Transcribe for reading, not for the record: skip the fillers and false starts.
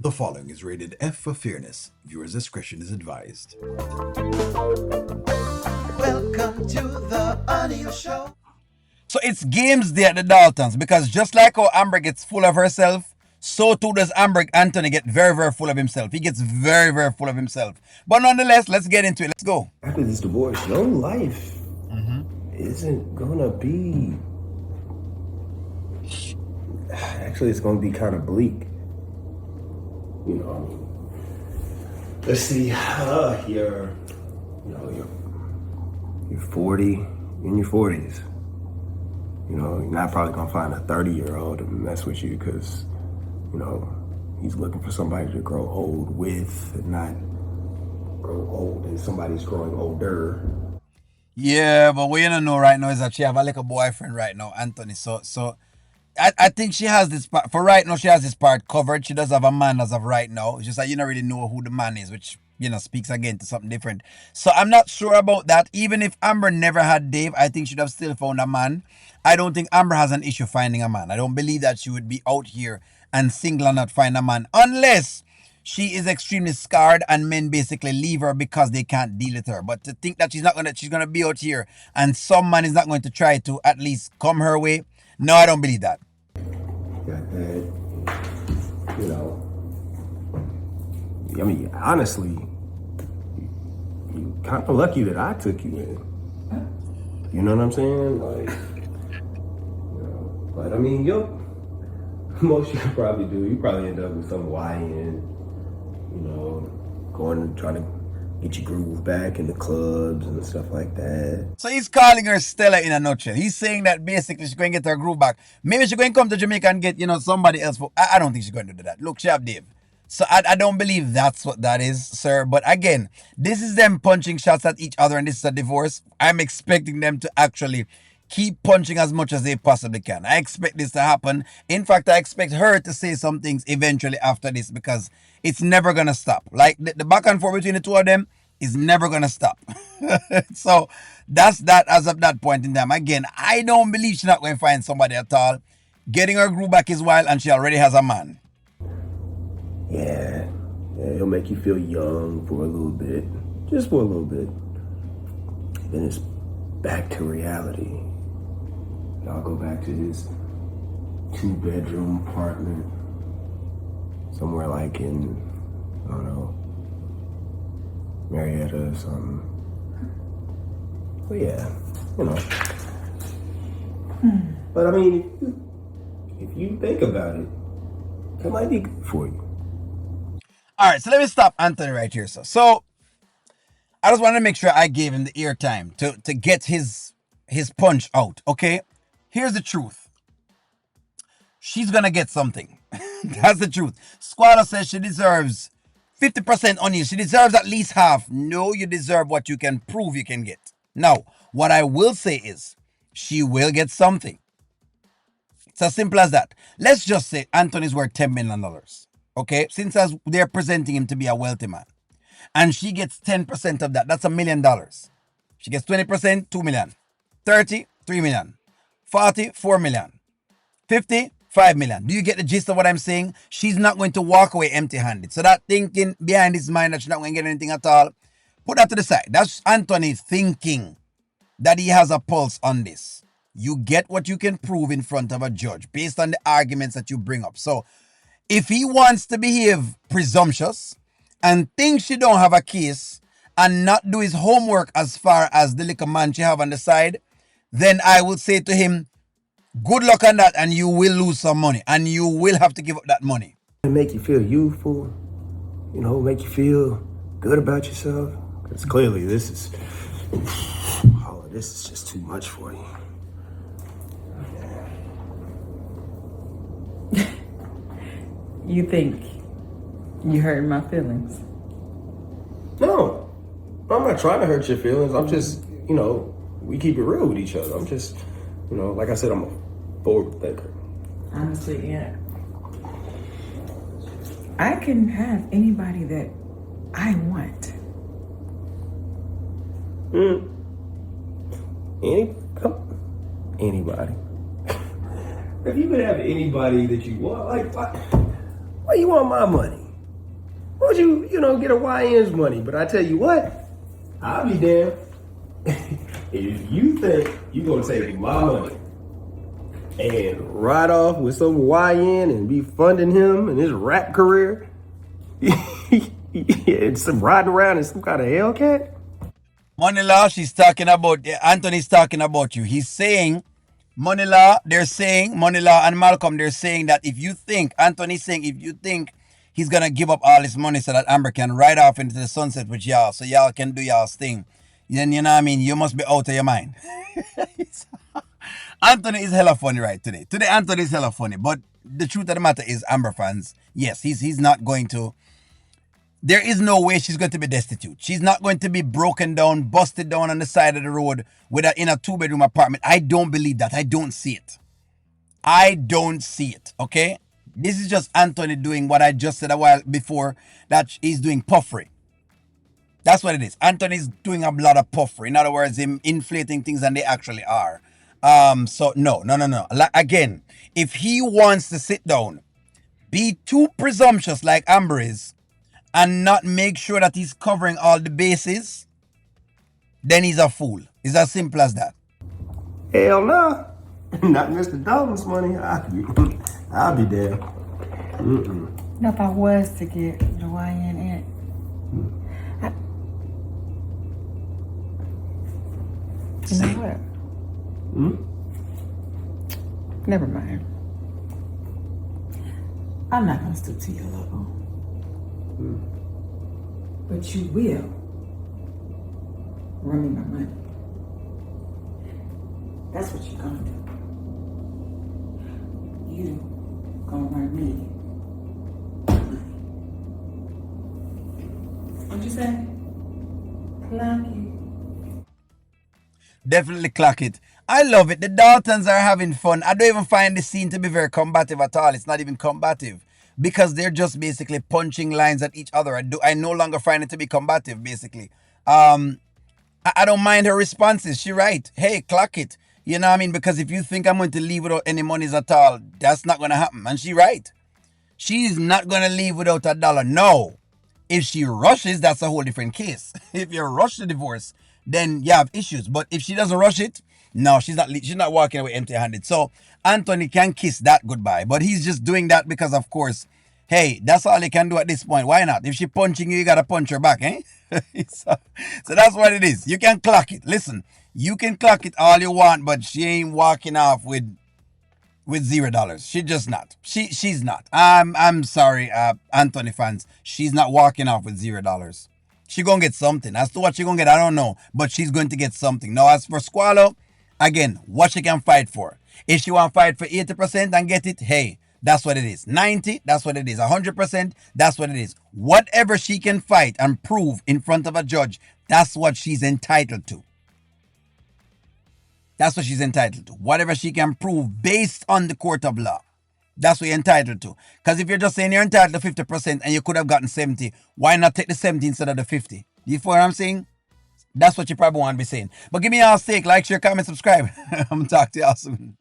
The following is rated F for fairness. Viewers' discretion is advised. Welcome to the audio show. So it's games day at the Daltons because just like how Amber gets full of herself, so too does Amber Anthony get very, very full of himself. He gets very, very full of himself. But nonetheless, let's get into it. Let's go. After this divorce, your life isn't gonna be. Actually, it's gonna be kind of bleak. You know, let's see. You're 40, in your 40s. You know, you're not probably gonna find a 30-year-old to mess with you because, you know, he's looking for somebody to grow old with and not grow old and somebody's growing older. Yeah, but what you don't know right now is that she have a little boyfriend right now, Anthony. So I think she has this part, for right now, she has this part covered. She does have a man as of right now. It's just that you don't really know who the man is, which, you know, speaks again to something different. So I'm not sure about that. Even if Amber never had Dave, I think she'd have still found a man. I don't think Amber has an issue finding a man. I don't believe that she would be out here and single and not find a man unless she is extremely scarred and men basically leave her because they can't deal with her. But to think that she's gonna be out here and some man is not going to try to at least come her way, no, I don't believe that. Got that, you know. I mean, honestly, you kind of lucky that I took you in. You know what I'm saying? Like, you know, but I mean, most you could probably do, you probably end up with some YN, you know, going and trying to get your groove back in the clubs and stuff like that. So he's calling her Stella in a nutshell. He's saying that basically she's going to get her groove back. Maybe she's going to come to Jamaica and get, you know, somebody else. I don't think she's going to do that. Look, she have Dave. So I don't believe that's what that is, sir. But again, this is them punching shots at each other and this is a divorce. I'm expecting them to actually keep punching as much as they possibly can. I expect this to happen. In fact, I expect her to say some things eventually after this because it's never going to stop. Like the back and forth between the two of them is never going to stop. So that's that as of that point in time. Again, I don't believe she's not going to find somebody at all. Getting her groove back is wild and she already has a man. Yeah, he'll make you feel young for a little bit. Just for a little bit. Then it's back to reality. Y'all go back to his 2-bedroom apartment. Somewhere like in, I don't know, Marietta or something. But yeah, you know. But I mean, if you think about it, that might be good for you. All right, so let me stop Anthony right here. So I just wanted to make sure I gave him the airtime to get his punch out, okay? Here's the truth. She's going to get something. That's the truth. Squatter says she deserves 50% on you. She deserves at least half. No, you deserve what you can prove you can get. Now, what I will say is she will get something. It's as simple as that. Let's just say Anthony's worth $10 million. Okay? Since as they're presenting him to be a wealthy man. And she gets 10% of that. That's $1 million. She gets 20%, $2 million. 30, $3 million. 40, $4 million. 50, $5 million. Do you get the gist of what I'm saying? She's not going to walk away empty-handed. So that thinking behind his mind that she's not going to get anything at all, put that to the side. That's Anthony thinking that he has a pulse on this. You get what you can prove in front of a judge based on the arguments that you bring up. So if he wants to behave presumptuous and think she don't have a case and not do his homework as far as the little man she have on the side, then I would say to him, good luck on that and you will lose some money and you will have to give up that money. Make you feel youthful, you know, make you feel good about yourself. Because clearly this is just too much for you. You think you hurt my feelings? No, I'm not trying to hurt your feelings. I'm just, you know, we keep it real with each other. I'm just, you know, like I said, I'm a forward thinker. Honestly, yeah. I can have anybody that I want. Anybody. If you could have anybody that you want, like, why you want my money? Why don't you get a YN's money? But I tell you what, I'll be damned. If you think you're going to take my money and ride off with some YN and be funding him and his rap career, and some riding around in some kind of Hellcat? Money Law, she's talking about, Anthony's talking about you. He's saying, Money Law, they're saying, Money Law and Malcolm, they're saying that if you think, Anthony's saying, if you think he's going to give up all his money so that Amber can ride off into the sunset with y'all, so y'all can do y'all's thing, then you know what I mean, you must be out of your mind. Anthony is hella funny right today. Today, Anthony is hella funny. But the truth of the matter is, Amber fans, yes, he's not going to. There is no way she's going to be destitute. She's not going to be broken down, busted down on the side of the road in a 2-bedroom apartment. I don't believe that. I don't see it. I don't see it. Okay? This is just Anthony doing what I just said a while before, that he's doing puffery. That's what it is. Anthony's doing a lot of puffery. In other words, him inflating things than they actually are. So no. Like, again, if he wants to sit down, be too presumptuous like Amber is, and not make sure that he's covering all the bases, then he's a fool. It's as simple as that. Hell no. Not Mr. Dalton's money. I'll be there. Now, if I was to get the YN in, you know what? Never mind. I'm not gonna stoop to your level. But you will run me my money. That's what you're gonna do. You gonna run me. What'd you say? Clock it. Definitely clock it. I love it. The Daltons are having fun. I don't even find the scene to be very combative at all. It's not even combative, because they're just basically punching lines at each other. I no longer find it to be combative, basically. I don't mind her responses. She right. Hey, clock it. You know what I mean? Because if you think I'm going to leave without any monies at all, that's not going to happen. And she right. She's not going to leave without $1. No. If she rushes, that's a whole different case. If you rush the divorce, then you have issues. But if she doesn't rush it, no, she's not walking away empty-handed. So Anthony can kiss that goodbye. But he's just doing that because, of course, hey, that's all he can do at this point. Why not? If she punching you, you gotta punch her back, eh? so that's what it is. You can clock it. Listen, you can clock it all you want, but she ain't walking off with $0. She just not. She's not. I'm sorry, Anthony fans. She's not walking off with $0. She gonna get something. As to what she gonna get, I don't know. But she's going to get something. Now, as for Squalo, again, what she can fight for. If she want to fight for 80% and get it, hey, that's what it is. 90, that's what it is. 100%, that's what it is. Whatever she can fight and prove in front of a judge, that's what she's entitled to. That's what she's entitled to. Whatever she can prove based on the court of law. That's what you're entitled to. Because if you're just saying you're entitled to 50% and you could have gotten 70, why not take the 70 instead of the 50? You feel what I'm saying? That's what you probably want to be saying. But give me y'all a stake, like, share, comment, subscribe. I'm going to talk to y'all soon.